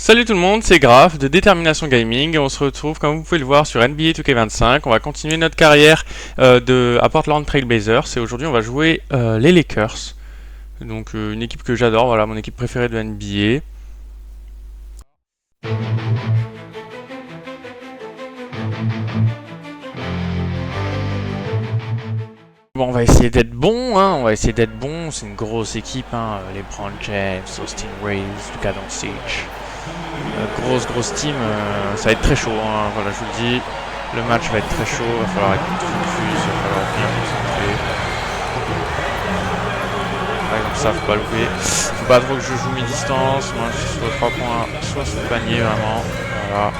Salut tout le monde, c'est Graf de Détermination Gaming et on se retrouve comme vous pouvez le voir sur NBA 2K25. On va continuer notre carrière à Portland Trail Blazers et aujourd'hui on va jouer les Lakers. Donc une équipe que j'adore, voilà mon équipe préférée de NBA. Bon, on va essayer d'être bon, c'est une grosse équipe, hein. LeBron James, Austin Reeves, Luka Doncic. Grosse team, ça va être très chaud, hein. Voilà, je vous le dis, le match va être très chaud, il va falloir être focus, il va falloir bien concentrer. Par exemple, ça, faut pas louper. Faut pas trop que je joue mi-distance, moi je suis soit 3 points, soit sous le panier, vraiment. Voilà.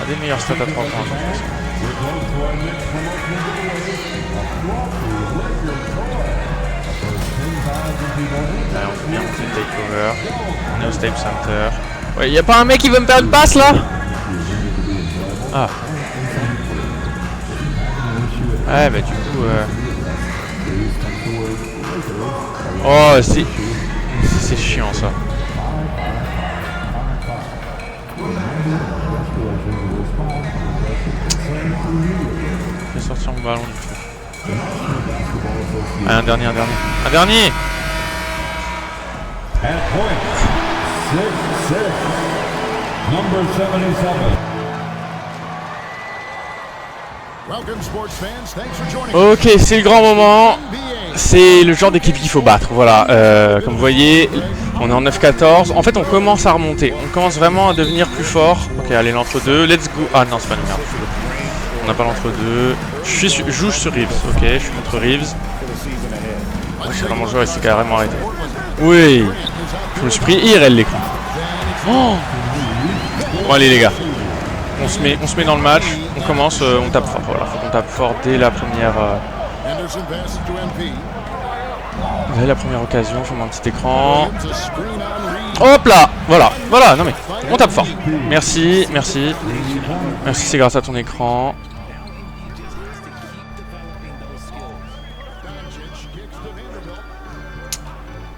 Un des meilleurs stats à 3 points, je pense. Allez, on fait bien monter le takeover. On est au Staples Center. Ouais, y'a pas un mec qui veut me faire une passe là? Ah. Ouais, bah du coup. Oh, c'est chiant ça. Je vais sortir mon ballon du tout. Ah, un dernier. Ok, c'est le grand moment. C'est le genre d'équipe qu'il faut battre. Voilà, comme vous voyez, on est en 9-14. En fait, on commence à remonter. On commence vraiment à devenir plus fort. Ok, allez, l'entre-deux. Let's go. Ah non, c'est pas une merde. On n'a pas l'entre-deux. Je joue sur Reeves. Ok, je suis contre Reeves. Je sais pas mon joueur, il s'est carrément arrêté. Oui, je me suis pris IRL l'écran. Oh, bon allez les gars, on se met dans le match, on commence, on tape fort. Voilà, faut qu'on tape fort dès la première occasion. Fais-moi un petit écran. Hop là, voilà, non mais on tape fort. Merci, c'est grâce à ton écran.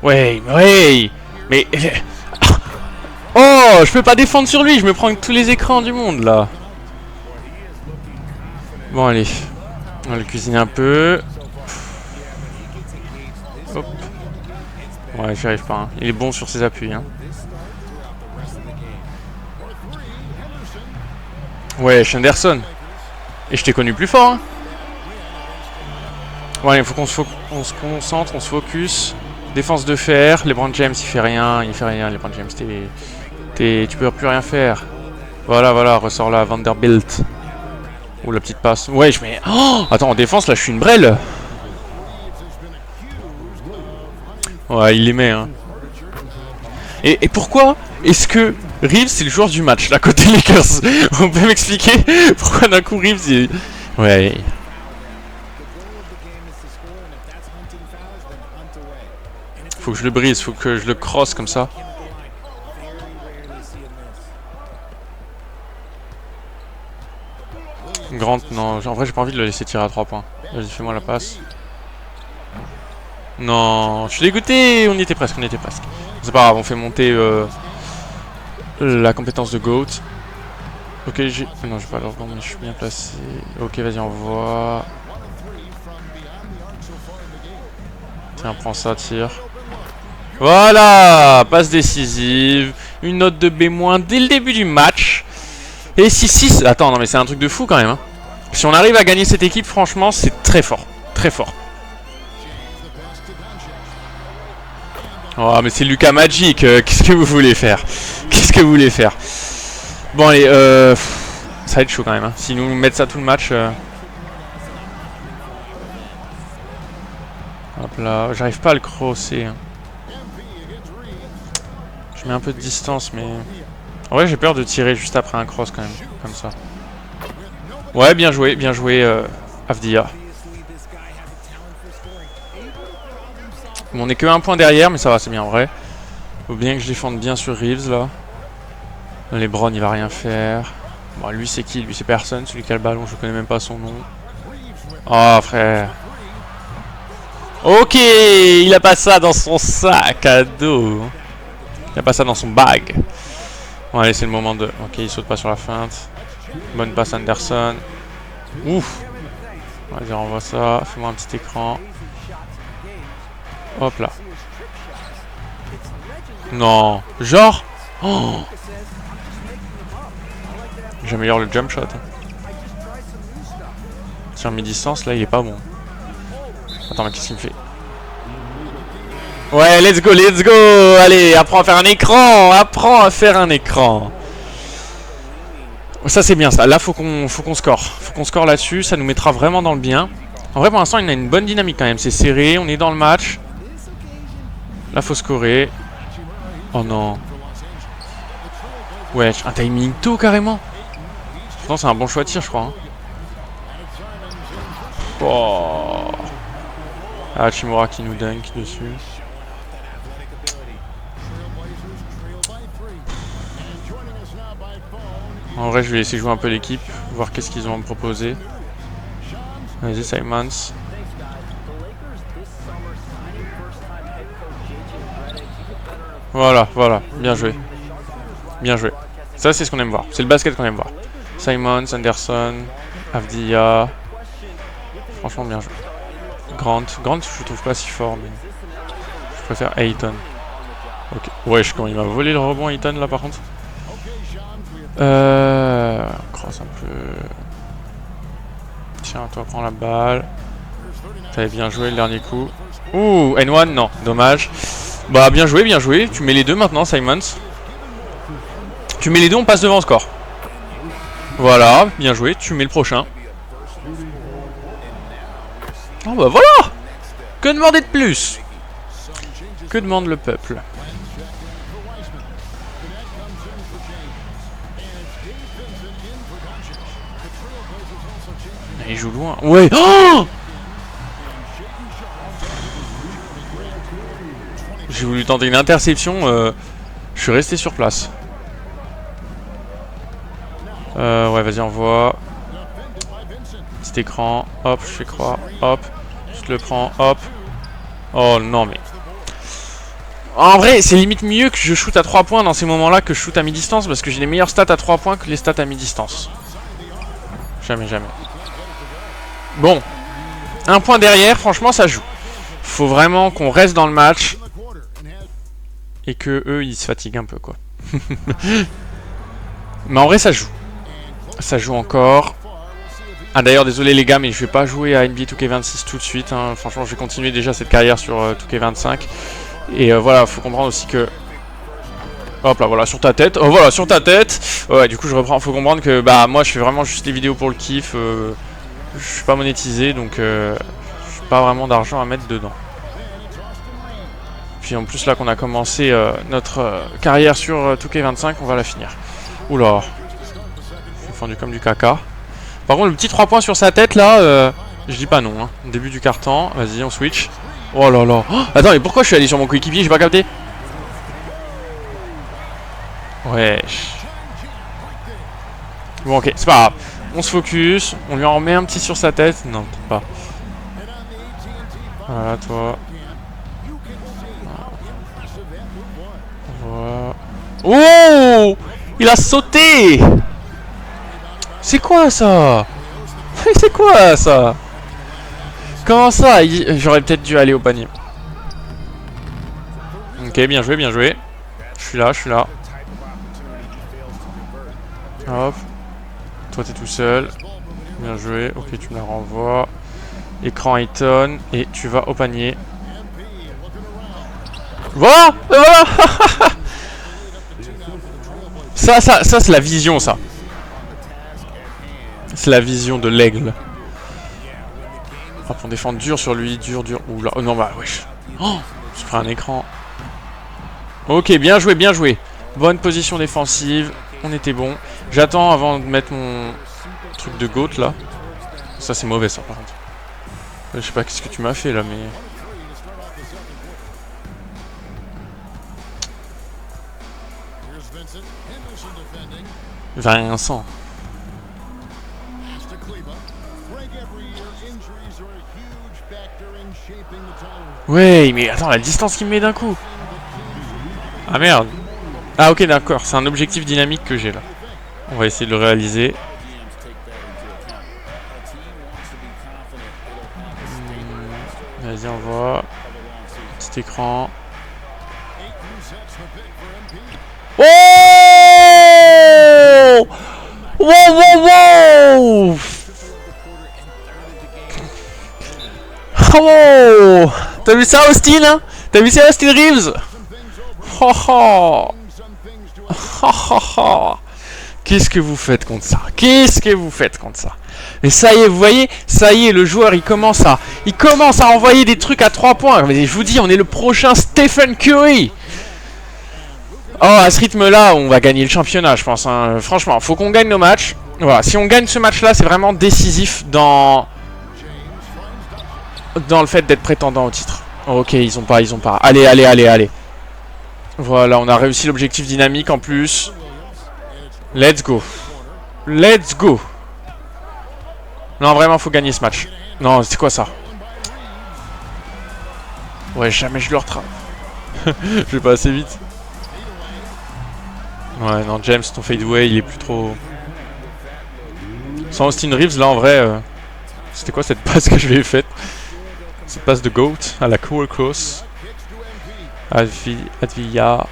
Ouais, mais oh, je peux pas défendre sur lui, je me prends avec tous les écrans du monde là. Bon allez, on va le cuisiner un peu. Hop. Ouais, j'y arrive pas, hein. Il est bon sur ses appuis, hein. Ouais, je suis Anderson. Et je t'ai connu plus fort, hein. Bon allez, faut qu'on se concentre, on se focus. Défense de fer, LeBron James il fait rien, LeBron James tu peux plus rien faire. Voilà, ressort là, Vanderbilt. Oh la petite passe. Ouais, je mets. Oh, attends, en défense là je suis une brêle. Ouais, il les met, hein. Et pourquoi est-ce que Reeves c'est le joueur du match là côté Lakers? On peut m'expliquer pourquoi d'un coup Reeves il... Ouais. Faut que je le brise, faut que je le crosse comme ça. Grant, non, en vrai j'ai pas envie de le laisser tirer à 3 points. Vas-y, fais-moi la passe. Non, je suis dégoûté, on y était presque. C'est pas grave, on fait monter la compétence de GOAT. Ok, non, j'ai pas l'ordre, mais je suis bien placé. Ok, vas-y, envoie. Tiens, prends ça, tire. Voilà, passe décisive, une note de B- dès le début du match. Et 6-6, attends, non mais c'est un truc de fou quand même, hein. Si on arrive à gagner cette équipe, franchement, c'est très fort, très fort. Oh mais c'est Luka Magic, qu'est-ce que vous voulez faire? Bon allez, ça va être chaud quand même, hein. Si nous mettent ça tout le match... Hop là, j'arrive pas à le crosser, hein. Je mets un peu de distance, mais... En vrai, j'ai peur de tirer juste après un cross quand même, comme ça. Ouais, bien joué, Avdia. Bon, on est que un point derrière, mais ça va, c'est bien en vrai. Faut bien que je défende bien sur Reeves, là. LeBron, il va rien faire. Bon, lui, c'est qui? Lui, c'est personne. Celui qui a le ballon, je connais même pas son nom. Oh, frère. Ok, il a pas ça dans son sac à dos. Il a pas ça dans son bag. Bon, allez, c'est le moment de... Ok, il saute pas sur la feinte. Bonne passe Anderson. Ouf. Vas-y, renvoie ça. Fais-moi un petit écran. Hop là. Non. Genre. Oh. J'améliore le jump shot. Sur mi-distance, là, il est pas bon. Attends, mais qu'est-ce qu'il me fait? Ouais, let's go, let's go. Allez, apprends à faire un écran. Apprends à faire un écran. Ça, c'est bien, ça. Là, faut qu'on score. Faut qu'on score là-dessus. Ça nous mettra vraiment dans le bien. En vrai, pour l'instant, il a une bonne dynamique quand même. C'est serré, on est dans le match. Là, faut scorer. Oh non. Ouais, un timing tôt carrément. Pourtant, c'est un bon choix de tir, je crois. Hein. Oh. Ah, Chimura qui nous dunk dessus. En vrai, je vais essayer de jouer un peu l'équipe, voir qu'est-ce qu'ils ont à me proposer. Vas-y, Simons. Voilà, voilà, bien joué. Bien joué. Ça, c'est ce qu'on aime voir. C'est le basket qu'on aime voir. Simons, Anderson, Avdia. Franchement, bien joué. Grant, je trouve pas si fort, mais je préfère Ayton. Ok. Wesh, quand il m'a volé le rebond, Ayton, là, par contre. Cross un peu. Tiens, toi, prends la balle. T'avais bien joué le dernier coup. Ouh, N1, non, dommage. Bah, bien joué. Tu mets les deux maintenant, Simons. Tu mets les deux, on passe devant le score. Voilà, bien joué. Tu mets le prochain. Oh bah voilà. Que demander de plus? Que demande le peuple? Il joue loin. Ouais. Oh, j'ai voulu tenter une interception. Je suis resté sur place. Ouais, vas-y, envoie. Petit écran. Hop, je fais croire. Hop. Je te le prends. Hop. Oh non, mais... En vrai, c'est limite mieux que je shoot à 3 points dans ces moments-là que je shoot à mi-distance parce que j'ai les meilleures stats à 3 points que les stats à mi-distance. Jamais. Bon. Un point derrière, franchement, ça joue. Faut vraiment qu'on reste dans le match. Et que eux, ils se fatiguent un peu, quoi. Mais en vrai, ça joue. Ça joue encore. Ah d'ailleurs, désolé les gars, mais je vais pas jouer à NBA 2K26 tout de suite. Hein. Franchement, je vais continuer déjà cette carrière sur 2K25. Et voilà, faut comprendre aussi que... Hop là, voilà, sur ta tête. Oh voilà, sur ta tête. Ouais, du coup, je reprends. Faut comprendre que bah moi, je fais vraiment juste des vidéos pour le kiff. Je suis pas monétisé, donc j'ai pas vraiment d'argent à mettre dedans. Puis en plus, là qu'on a commencé notre carrière sur 2K25, on va la finir. Oula. Je suis fendu comme du caca. Par contre, le petit 3 points sur sa tête, là, je dis pas non. Hein. Début du quart-temps. Vas-y, on switch. Oh là là. Oh, attends, mais pourquoi je suis allé sur mon coéquipier? J'ai pas capté. Wesh. Bon, ok, c'est pas grave. On se focus. On lui en remet un petit sur sa tête. Non, peut-être pas. Voilà, toi. Voilà. Oh! Il a sauté! C'est quoi ça? C'est quoi ça? Comment ça? J'aurais peut-être dû aller au panier. Ok, bien joué, bien joué. Je suis là. Hop. Toi, t'es tout seul. Bien joué. Ok, tu me la renvoies. Écran Ayton. Et tu vas au panier. Voilà! Voilà! Ça c'est la vision, ça. C'est la vision de l'aigle. Hop, on défend dur sur lui, dur. Oula, oh non, bah, wesh. Oh, j'ai pris un écran. Ok, bien joué. Bonne position défensive. On était bon. J'attends avant de mettre mon truc de goat, là. Ça, c'est mauvais, ça, par contre. Je sais pas qu'est-ce que tu m'as fait, là, mais... Vincent. Ouais, mais attends, la distance qu'il me met d'un coup. Ah merde. Ah ok d'accord, c'est un objectif dynamique que j'ai là. On va essayer de le réaliser. Vas-y on voit. Petit écran. Oh! Wow wow wow! Oh! T'as vu ça Austin hein? T'as vu ça Austin Reeves? Oh oh! Oh oh oh! Qu'est-ce que vous faites contre ça? Qu'est-ce que vous faites contre ça? Mais ça y est, vous voyez, ça y est, le joueur il commence à envoyer des trucs à 3 points. Mais je vous dis, on est le prochain Stephen Curry. Oh, à ce rythme-là, on va gagner le championnat, je pense. Hein. Franchement, faut qu'on gagne nos matchs. Voilà, si on gagne ce match-là, c'est vraiment décisif dans le fait d'être prétendant au titre. Ok, ils ont pas. Allez, allez, allez, allez. Voilà, on a réussi l'objectif dynamique en plus. Let's go. Let's go. Non, vraiment, faut gagner ce match. Non, c'est quoi ça? Ouais, jamais je le retrape. Je vais pas assez vite. Ouais, non, James, ton fadeaway, il est plus trop... Sans Austin Reeves, là, en vrai... C'était quoi cette passe que je lui ai faite? Cette passe de GOAT à la cool cross. Advia...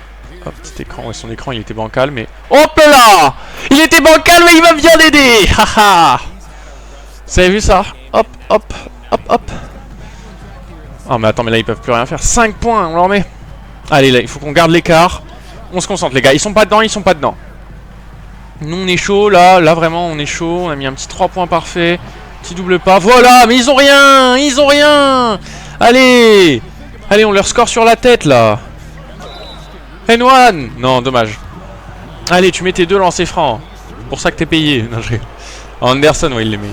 Oh, petit écran, ouais, son écran, il était bancal, mais... Hop là! Il était bancal, mais il va bien l'aider! Haha! Vous avez vu ça? Hop, hop, hop, hop. Oh, mais attends, mais là, ils peuvent plus rien faire. 5 points, on leur met. Allez, là, il faut qu'on garde l'écart. On se concentre, les gars. Ils sont pas dedans, ils sont pas dedans. Nous, on est chaud, là. Là, vraiment, on est chaud. On a mis un petit 3 points parfait. Petit double pas. Voilà, mais ils ont rien! Ils ont rien! Allez! Allez, on leur score sur la tête, là. N1! Non, dommage. Allez, tu mets tes 2 lancers francs. C'est pour ça que t'es payé. Non, je... Anderson, ouais, il les met,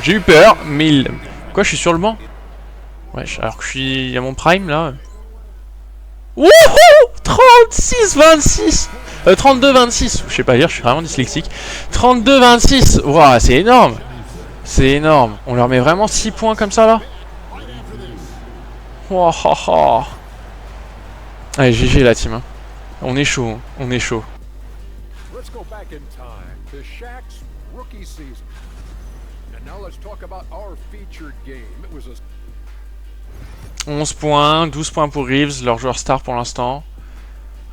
J'ai eu peur, mais il... Quoi, je suis sur le banc? Ouais, alors que je suis à mon prime, là. Wouhou! 36-26 32-26. Je sais pas lire, je suis vraiment dyslexique. 32-26. Waouh, c'est énorme. C'est énorme. On leur met vraiment 6 points comme ça, là. Waouh. Allez, GG la team. Hein. On est chaud, on est chaud. 11 points, 12 points pour Reeves, leur joueur star pour l'instant.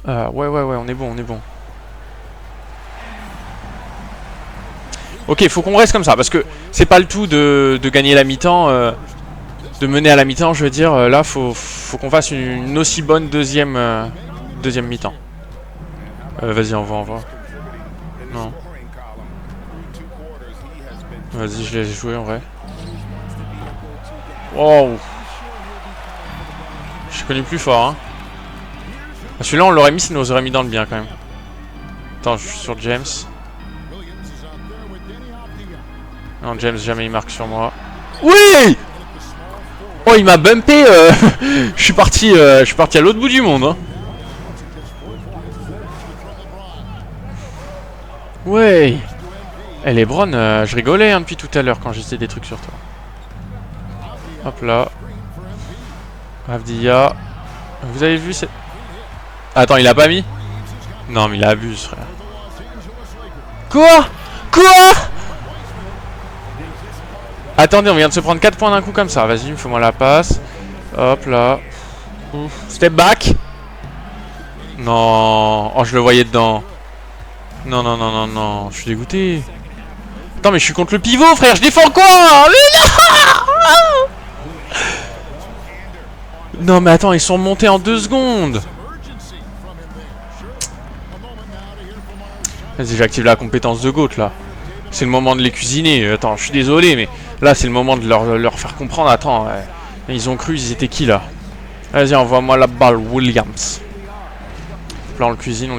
Ouais, on est bon, on est bon. Ok, faut qu'on reste comme ça, parce que c'est pas le tout de gagner la mi-temps, de mener à la mi-temps, je veux dire. Là, faut qu'on fasse une aussi bonne deuxième mi-temps. Vas-y, envoie. Non. Vas-y, je l'ai joué en vrai. Wow. Je suis connu plus fort, hein. Celui-là, on l'aurait mis, ça nous aurait mis dans le bien quand même. Attends, je suis sur James. Non, James, jamais il marque sur moi. Oui! Oh, il m'a bumpé. Je suis parti à l'autre bout du monde. Hein. Ouais. Eh, Lebron, je rigolais hein, depuis tout à l'heure quand j'essayais des trucs sur toi. Hop là. Avdia. Vous avez vu cette... Attends, il a pas mis? Non, mais il abuse, frère. Quoi? Attendez, on vient de se prendre 4 points d'un coup comme ça. Vas-y, fais-moi la passe. Hop là. Ouf. Step back. Non. Oh, je le voyais dedans. Non. Je suis dégoûté. Attends, mais je suis contre le pivot, frère. Je défends quoi? Mais non! Non, mais attends, ils sont montés en 2 secondes. Vas-y, j'active la compétence de GOAT, là. C'est le moment de les cuisiner. Attends, je suis désolé, mais là, c'est le moment de leur faire comprendre. Attends, ils ont cru, ils étaient qui, là? Vas-y, envoie-moi la balle, Williams. Là, on le cuisine.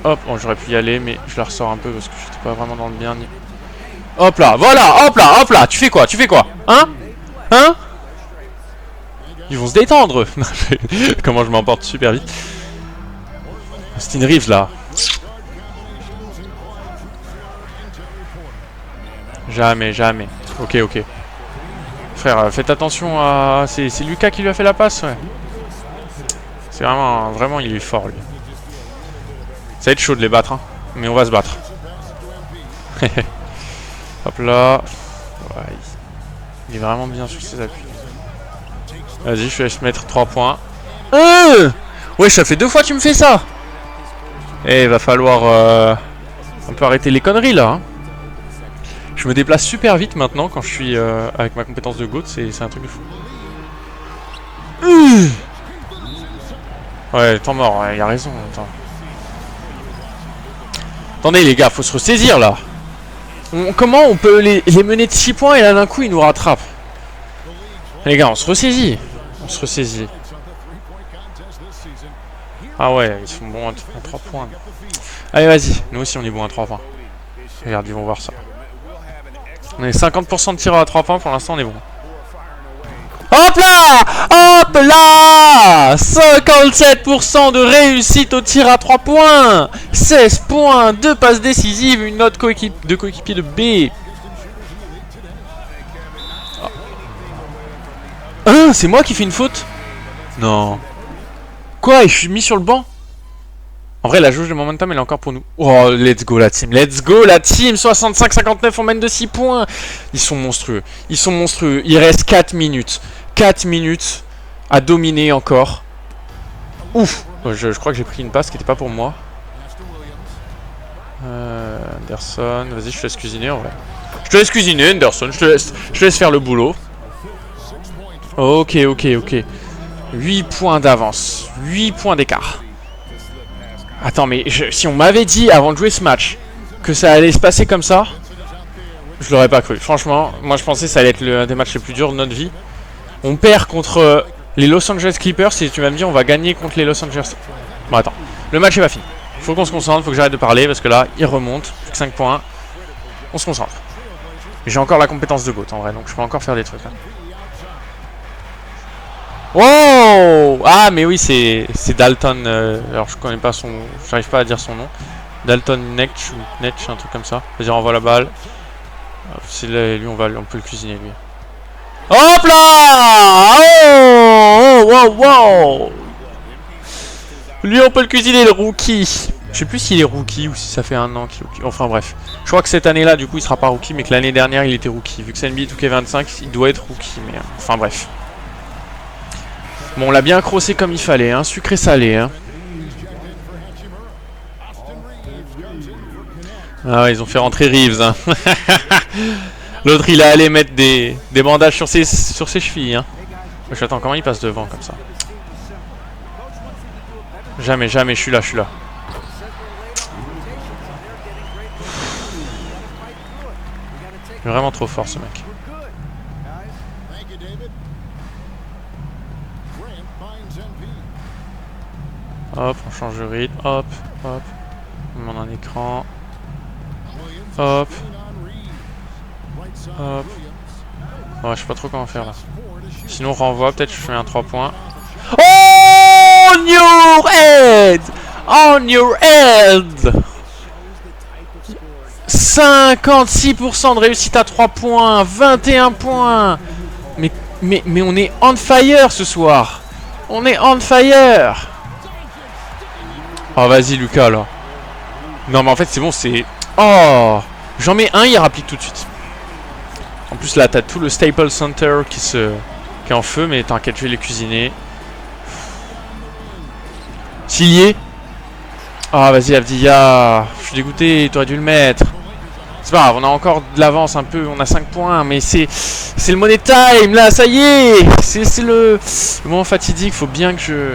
Hop, oh, j'aurais pu y aller, mais je la ressors un peu parce que j'étais pas vraiment dans le bien. Hop là, voilà, hop là. Tu fais quoi? Hein? Ils vont se détendre. Comment je m'emporte super vite. Austin Reeves, là. Jamais. Ok. Frère, faites attention à... C'est Lucas qui lui a fait la passe, ouais. C'est vraiment, vraiment, il est fort, lui. Ça va être chaud de les battre, hein. Mais on va se battre. Hop là. Ouais, il est vraiment bien sur ses appuis. Vas-y, je te laisse mettre 3 points. Ouais, ça fait 2 fois que tu me fais ça. Eh, il va falloir un peu arrêter les conneries, là. Hein. Je me déplace super vite maintenant quand je suis avec ma compétence de GOAT. C'est un truc de fou. Ouais, temps mort, il a raison. Attends. Attendez, les gars, faut se ressaisir, là. Comment on peut les mener de 6 points et là d'un coup ils nous rattrapent? Les gars, on se ressaisit. On se ressaisit. Ah ouais, ils sont bons à 3 points. Allez, vas-y. Nous aussi on est bons à 3 points. Regarde, ils vont voir ça. On est 50% de tireurs à 3 points, pour l'instant on est bon. Hop là! Hop là! 57% de réussite au tir à 3 points! 16 points, 2 passes décisives, une note de coéquipier de B. Ah, c'est moi qui fais une faute? Non. Quoi? Et je suis mis sur le banc? En vrai, la jauge de momentum, elle est encore pour nous. Oh, let's go la team. Let's go la team. 65-59, on mène de 6 points. Ils sont monstrueux. Ils sont monstrueux. Il reste 4 minutes. 4 minutes à dominer encore. Ouf. Je crois que j'ai pris une passe qui n'était pas pour moi. Anderson. Vas-y, je te laisse cuisiner en vrai. Je te laisse cuisiner, Anderson. Je te laisse faire le boulot. Ok, ok, ok. 8 points d'avance. 8 points d'écart. Attends, mais si on m'avait dit avant de jouer ce match que ça allait se passer comme ça, je l'aurais pas cru. Franchement, moi je pensais que ça allait être un des matchs les plus durs de notre vie. On perd contre les Los Angeles Clippers et tu vas me dire on va gagner contre les Los Angeles. Bon, attends, le match est pas fini. Faut qu'on se concentre, faut que j'arrête de parler parce que là, il remonte. Plus que 5 points. On se concentre. J'ai encore la compétence de GOAT en vrai, donc je peux encore faire des trucs là. Wow! Ah mais oui c'est Dalton, alors je connais pas son... J'arrive pas à dire son nom. Dalton Netch ou Netch, un truc comme ça. Vas-y, renvoie la balle. C'est lui, on peut le cuisiner lui. Hop là! Oh! Wow wow! Lui on peut le cuisiner, le rookie. Je sais plus s'il est rookie ou si ça fait 1 an qu'il est rookie. Enfin bref. Je crois que cette année là du coup il sera pas rookie, mais que l'année dernière il était rookie. Vu que c'est NBA 2K25, il doit être rookie, mais enfin bref. Bon, on l'a bien crossé comme il fallait, hein, sucré salé. Hein. Ah ouais, ils ont fait rentrer Reeves. Hein. L'autre, il est allé mettre des bandages sur ses chevilles. Hein. J'attends, comment il passe devant comme ça? Jamais, jamais, je suis là, je suis là. Il est vraiment trop fort ce mec. Hop, on change de rythme, hop, hop. On demande un écran. Hop. Hop. Ouais, je sais pas trop comment faire là. Sinon, on renvoie, peut-être je fais un 3 points. Oh, on your head! On your head! 56% de réussite à 3 points, 21 points. Mais on est on fire ce soir. On est on fire. Oh vas-y Lucas là. Non mais en fait c'est bon, c'est... Oh, j'en mets un, il rapplique tout de suite. En plus là t'as tout le Staples Center qui est en feu, mais t'inquiète, je vais les cuisiner. S'il y est. Ah vas-y Avdia. Je suis dégoûté, t'aurais dû le mettre. C'est pas grave, on a encore de l'avance un peu, on a 5 points, mais c'est le money time là, ça y est. C'est le moment fatidique, faut bien que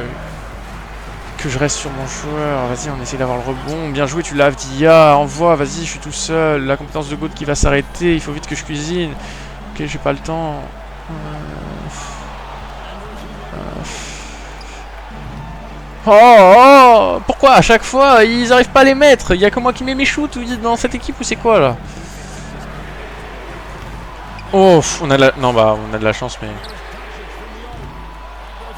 je reste sur mon joueur. Vas-y, on essaie d'avoir le rebond. Bien joué, tu l'as, Avdia. Envoie, vas-y, je suis tout seul. La compétence de GOAT qui va s'arrêter. Il faut vite que je cuisine. Ok, j'ai pas le temps. Oh, pourquoi à chaque fois ils arrivent pas à les mettre? Il y a que moi qui mets mes shoots dans cette équipe ou c'est quoi là? Oh, on a de la... Non, bah, on a de la chance, mais...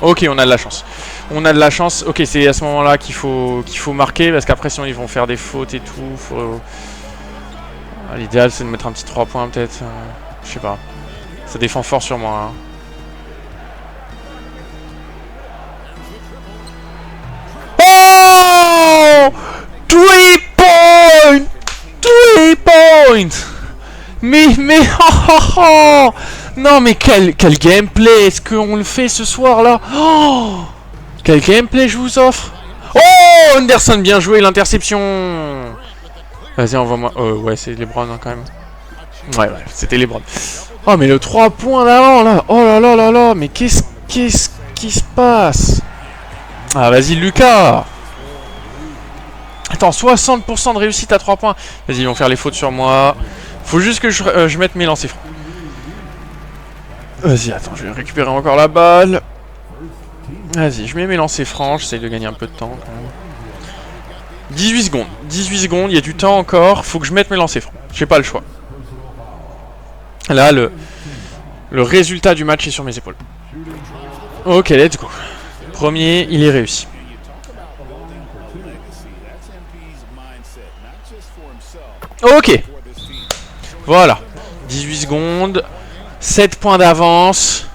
Ok, on a de la chance. On a de la chance. Ok, c'est à ce moment-là qu'il faut marquer, parce qu'après, sinon, ils vont faire des fautes et tout. L'idéal, c'est de mettre un petit 3 points, peut-être. Je sais pas. Ça défend fort sur moi. Hein. oh, oh. Non mais quel gameplay est-ce qu'on le fait ce soir là? Oh, quel gameplay je vous offre. Oh, Anderson, bien joué, l'interception. Vas-y, envoie-moi. Ouais, c'est LeBron hein, quand même. Ouais, c'était LeBron. Oh, mais le 3 points d'avant là. Oh là là là là. Mais qu'est-ce qui se passe? Ah, vas-y, Lucas. Attends, 60% de réussite à 3 points. Vas-y, ils vont faire les fautes sur moi. Faut juste que je mette mes lancers francs. Vas-y, attends, je vais récupérer encore la balle. Vas-y, je mets mes lancers francs. J'essaye de gagner un peu de temps quand même. 18 secondes. 18 secondes, il y a du temps encore. Faut que je mette mes lancers francs. J'ai pas le choix. Là, le résultat du match est sur mes épaules. Ok, let's go. Premier, il est réussi. Ok. Voilà. 18 secondes. 7 points d'avance.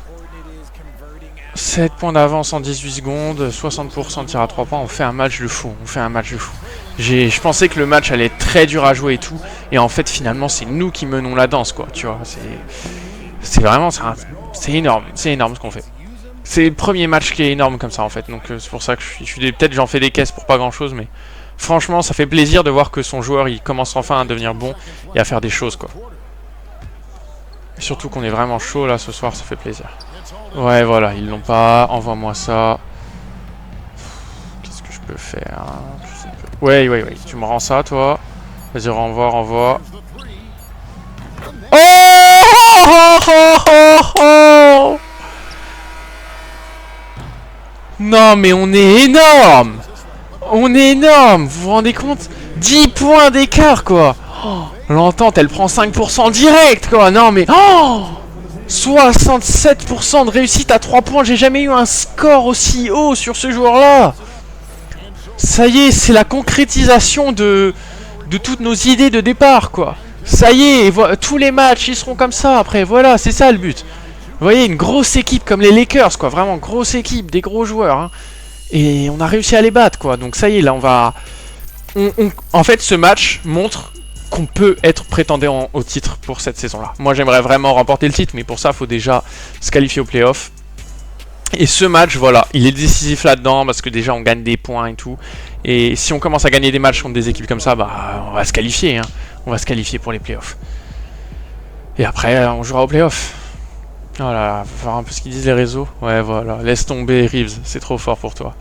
7 points d'avance en 18 secondes. 60% de tir à 3 points. On fait un match de fou. On fait un match de fou. Je pensais que le match allait être très dur à jouer et tout. Et en fait, finalement, c'est nous qui menons la danse, quoi. Tu vois, c'est vraiment... C'est énorme. C'est énorme ce qu'on fait. C'est le premier match qui est énorme comme ça, en fait. Donc, c'est pour ça que peut-être j'en fais des caisses pour pas grand-chose, mais... Franchement, ça fait plaisir de voir que son joueur, il commence enfin à devenir bon et à faire des choses, quoi. Et surtout qu'on est vraiment chaud, là, ce soir, ça fait plaisir. Ouais, voilà, ils l'ont pas. Envoie-moi ça. Qu'est-ce que je peux faire? Ouais, tu me rends ça, toi. Vas-y, renvoie. Oh, oh, oh, oh, oh. Non, mais on est énorme. On est énorme. Vous vous rendez compte? 10 points d'écart, quoi. Oh, l'entente, elle prend 5% direct, quoi. Non, mais... Oh, 67% de réussite à 3 points. J'ai jamais eu un score aussi haut sur ce joueur-là. Ça y est, c'est la concrétisation de toutes nos idées de départ, quoi. Ça y est, tous les matchs, ils seront comme ça après. Voilà, c'est ça le but. Vous voyez, une grosse équipe comme les Lakers, quoi. Vraiment, grosse équipe, des gros joueurs. Hein. Et on a réussi à les battre, quoi. Donc ça y est, là, on va... En fait, ce match montre qu'on peut être prétendant au titre pour cette saison-là. Moi, j'aimerais vraiment remporter le titre, mais pour ça, il faut déjà se qualifier au playoff. Et ce match, voilà, il est décisif là-dedans, parce que déjà, on gagne des points et tout. Et si on commence à gagner des matchs contre des équipes comme ça, bah, on va se qualifier, hein. On va se qualifier pour les playoffs. Et après, on jouera au playoff. Voilà, faut voir un peu ce qu'ils disent les réseaux. Ouais, voilà, laisse tomber Reeves, c'est trop fort pour toi.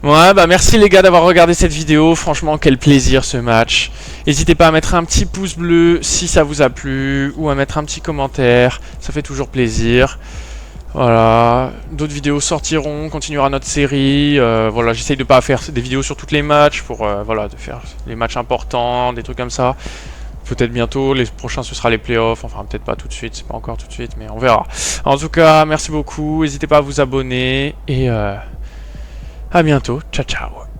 Ouais, bah merci les gars d'avoir regardé cette vidéo. Franchement, quel plaisir ce match. N'hésitez pas à mettre un petit pouce bleu si ça vous a plu, ou à mettre un petit commentaire, ça fait toujours plaisir. Voilà, d'autres vidéos sortiront, on continuera notre série. Voilà, j'essaye de pas faire des vidéos sur tous les matchs pour voilà, de faire les matchs importants, des trucs comme ça. Peut-être bientôt, les prochains ce sera les playoffs, enfin peut-être pas tout de suite, c'est pas encore tout de suite, mais on verra. En tout cas, merci beaucoup, n'hésitez pas à vous abonner et à bientôt, ciao ciao.